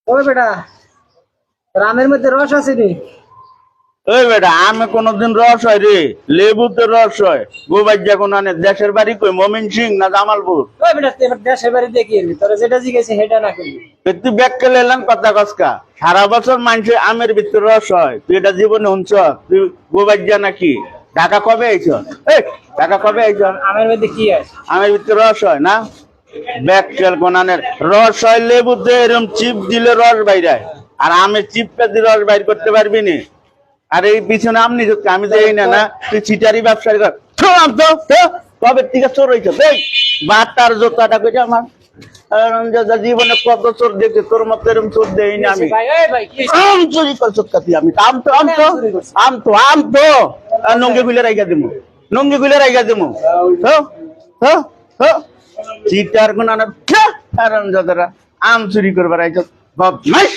ওই বেটা রামের মধ্যে রস আছে নি? ওই বেটা আমি কোনদিন রস হয় রে, লেবুতে রস হয়। গোবাজ্যা কোন আনে, দেশের বাড়ি কই, মমিন সিং না জামালপুর? ওই বেটা তুই এবার দেশের বাড়ি দেখি তোরা যেটা জিজ্ঞেসে সেটা না করবি। তুই ব্যাগকে লেলাম কথা কসকা, সারা বছর মানুষে আমের ভিতরে রস হয়, তুই এটা জীবনে হুঁচ? তুই গোবাজ্যা নাকি? ঢাকা কবে আইছ? এই ঢাকা কবে আইছ? আমের মধ্যে কি আছে? আমের ভিতরে রস হয় না? ব্যাকটেল কোনানের রস হয় লেবুতে, এরকম চিপ দিলে রস বাইরায়, আর আমের চিপটা দিয়ে রস বাইর করতে পারবি নি? আর এই পিছনে আমনি আমি তো এই না তুই চিটারি ব্যবসায়ী কর। কবে থেকে চোর হইছ? এই বাটার জোতাটা কইছে আমার জীবনে কত চোর দেখে, তোর মতো এরকম চোর দেই না আমি। ভাই এই ভাই কি আম চুরি করছ কাতি? আমি আম তো নঙ্গি গুলে রাইগা দিমু, নঙ্গি গুলে রাইগা দিমু। চিটার কোন আম চুরি করবার আইছ বদমাইশ।